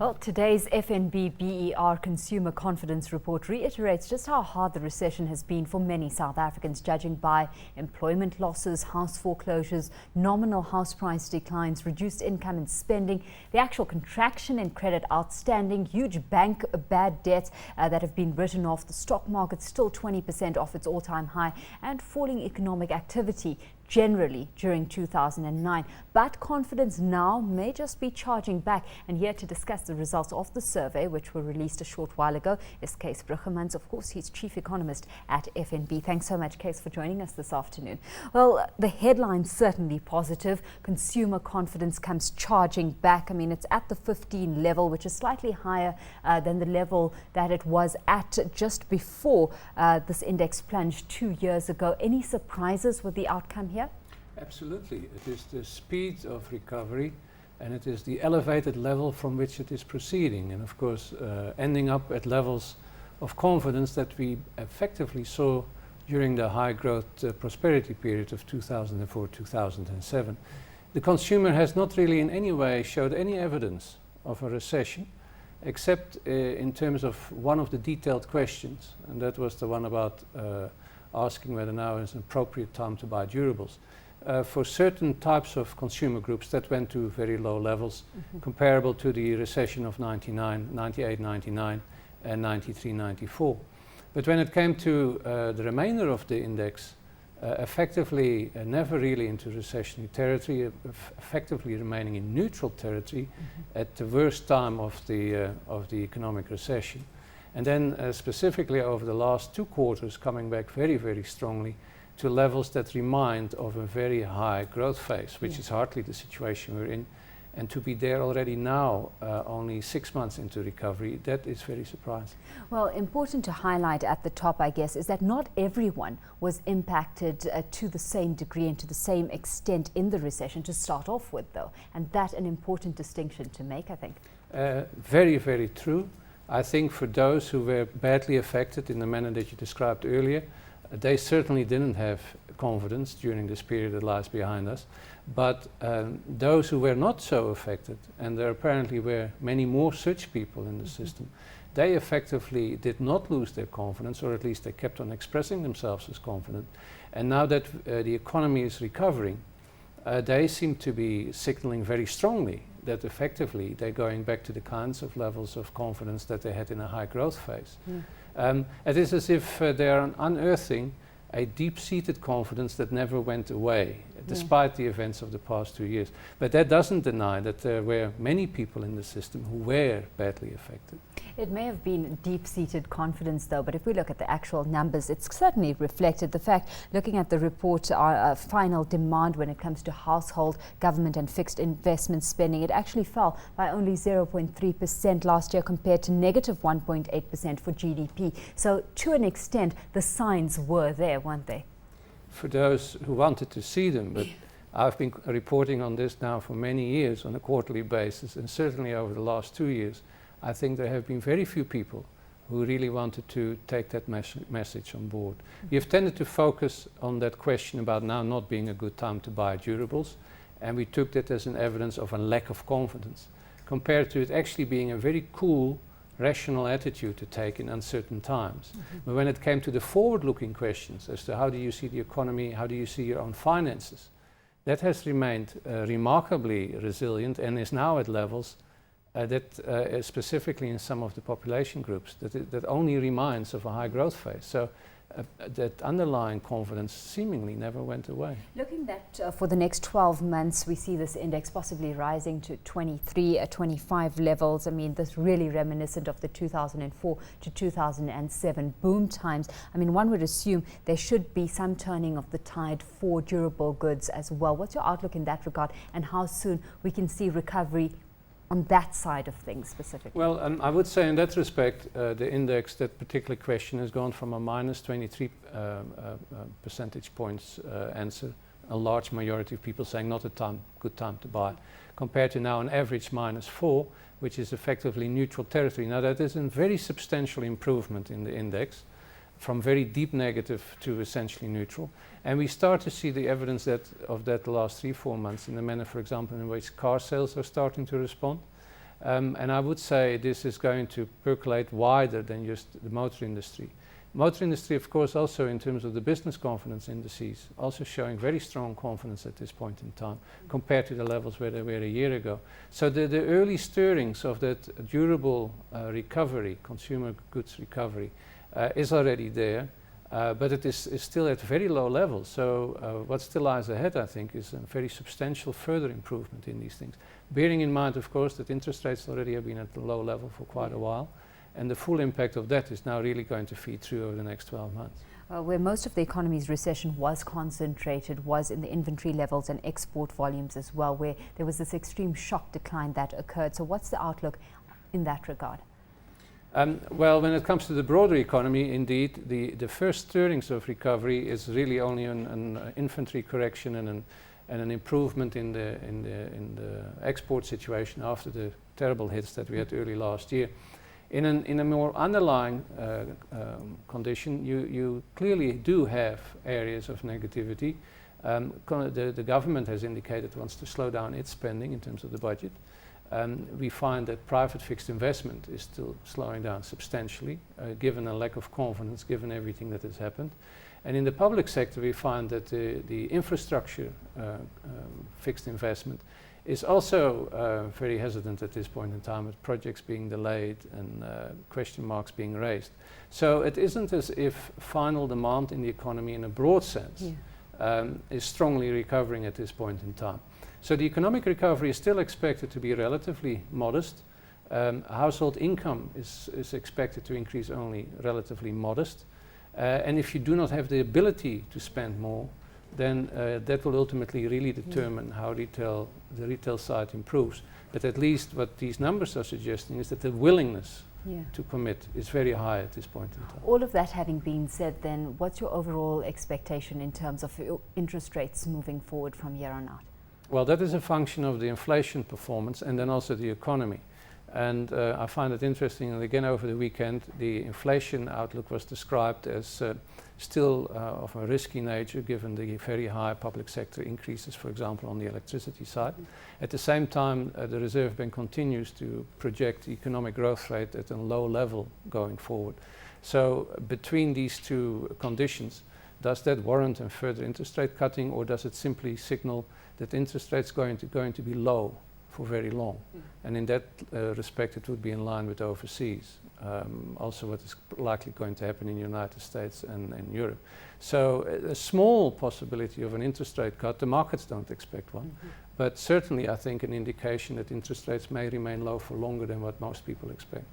Well, today's FNB BER Consumer Confidence Report reiterates just how hard the recession has been for many South Africans, judging by employment losses, house foreclosures, nominal house price declines, reduced income and spending, the actual contraction in credit outstanding, huge bank bad debts that have been written off, the stock market still 20% off its all-time high, and falling economic activity generally during 2009. But confidence now may just be charging back. And here to discuss the results of the survey, which were released a short while ago, is Cees Bruggemans. Of course, he's chief economist at FNB. Thanks so much, Cees, for joining us this afternoon. Well, the headline's certainly positive. Consumer confidence comes charging back. I mean, it's at the 15 level, which is slightly higher than the level that it was at just before this index plunged 2 years ago. Any surprises with the outcome here? Absolutely. It is the speed of recovery and it is the elevated level from which it is proceeding. And of course, ending up at levels of confidence that we effectively saw during the high growth prosperity period of 2004-2007. The consumer has not really in any way showed any evidence of a recession, except in terms of one of the detailed questions, and that was the one about asking whether now is an appropriate time to buy durables. For certain types of consumer groups that went to very low levels, comparable to the recession of 98, 99 and 93, 94. But when it came to the remainder of the index, effectively never really into recessionary territory, effectively remaining in neutral territory at the worst time of the economic recession. And then specifically over the last 2 quarters coming back very, very strongly to levels that remind of a very high growth phase, which is hardly the situation we're in. And to be there already now, only 6 months into recovery, that is very surprising. Well, important to highlight at the top, I guess, is that not everyone was impacted to the same degree and to the same extent in the recession to start off with, though. And that's an important distinction to make, I think. Very, very true. I think for those who were badly affected in the manner that you described earlier, they certainly didn't have confidence during this period that lies behind us. But those who were not so affected, and there apparently were many more such people in the system, they effectively did not lose their confidence, or at least they kept on expressing themselves as confident. And now that the economy is recovering, they seem to be signaling very strongly that effectively they're going back to the kinds of levels of confidence that they had in a high growth phase. It is as if they are unearthing a deep-seated confidence that never went away, despite the events of the past 2 years. But that doesn't deny that there were many people in the system who were badly affected. It may have been deep-seated confidence, though, but if we look at the actual numbers, it's certainly reflected. The fact, looking at the report, our final demand when it comes to household, government and fixed investment spending, it actually fell by only 0.3% last year compared to negative 1.8% for GDP. So to an extent, the signs were there, weren't they? For those who wanted to see them, but I've been reporting on this now for many years on a quarterly basis, and certainly over the last 2 years, I think there have been very few people who really wanted to take that message on board. We have tended to focus on that question about now not being a good time to buy durables, and we took that as an evidence of a lack of confidence, compared to it actually being a very cool, rational attitude to take in uncertain times. But when it came to the forward-looking questions as to how do you see the economy, how do you see your own finances, that has remained remarkably resilient and is now at levels that specifically in some of the population groups, that only reminds of a high growth phase. So that underlying confidence seemingly never went away. Looking at for the next 12 months, we see this index possibly rising to 23 or 25 levels. I mean, this really reminiscent of the 2004 to 2007 boom times. I mean, one would assume there should be some turning of the tide for durable goods as well. What's your outlook in that regard, and how soon we can see recovery on that side of things specifically? Well, I would say in that respect, the index, that particular question, has gone from a minus 23 percentage points answer, a large majority of people saying not a good time to buy, compared to now an average minus 4, which is effectively neutral territory. Now that is a very substantial improvement in the index, from very deep negative to essentially neutral. And we start to see the evidence of that the last 3-4 months in the manner, for example, in which car sales are starting to respond. And I would say this is going to percolate wider than just the motor industry. Motor industry, of course, also in terms of the business confidence indices, also showing very strong confidence at this point in time compared to the levels where they were a year ago. So the early stirrings of that durable recovery, consumer goods recovery, is already there, but it is still at very low levels. So what still lies ahead, I think, is a very substantial further improvement in these things. Bearing in mind, of course, that interest rates already have been at a low level for quite a while. And the full impact of that is now really going to feed through over the next 12 months. Where most of the economy's recession was concentrated was in the inventory levels and export volumes as well, where there was this extreme shock decline that occurred. So what's the outlook in that regard? Well, when it comes to the broader economy, indeed, the first stirrings of recovery is really only an inventory correction and an improvement in the export situation after the terrible hits that we had early last year. In a more underlying condition, you clearly do have areas of negativity. The government has indicated it wants to slow down its spending in terms of the budget. We find that private fixed investment is still slowing down substantially, given a lack of confidence, given everything that has happened. And in the public sector, we find that the infrastructure fixed investment is also very hesitant at this point in time, with projects being delayed and question marks being raised. So it isn't as if final demand in the economy in a broad sense is strongly recovering at this point in time. So the economic recovery is still expected to be relatively modest. Household income is expected to increase only relatively modest. And if you do not have the ability to spend more, then that will ultimately really determine how the retail side improves. But at least what these numbers are suggesting is that the willingness to commit is very high at this point in time. All of that having been said, then what's your overall expectation in terms of interest rates moving forward from here on out? Well, that is a function of the inflation performance and then also the economy. And I find it interesting, and again over the weekend, the inflation outlook was described as still of a risky nature, given the very high public sector increases, for example, on the electricity side. At the same time, the Reserve Bank continues to project economic growth rate at a low level going forward. So between these two conditions, does that warrant a further interest rate cutting, or does it simply signal that interest rates going to be low for very long? And in that respect, it would be in line with overseas. Also what is likely going to happen in the United States and in Europe. So a small possibility of an interest rate cut, the markets don't expect one, but certainly I think an indication that interest rates may remain low for longer than what most people expect.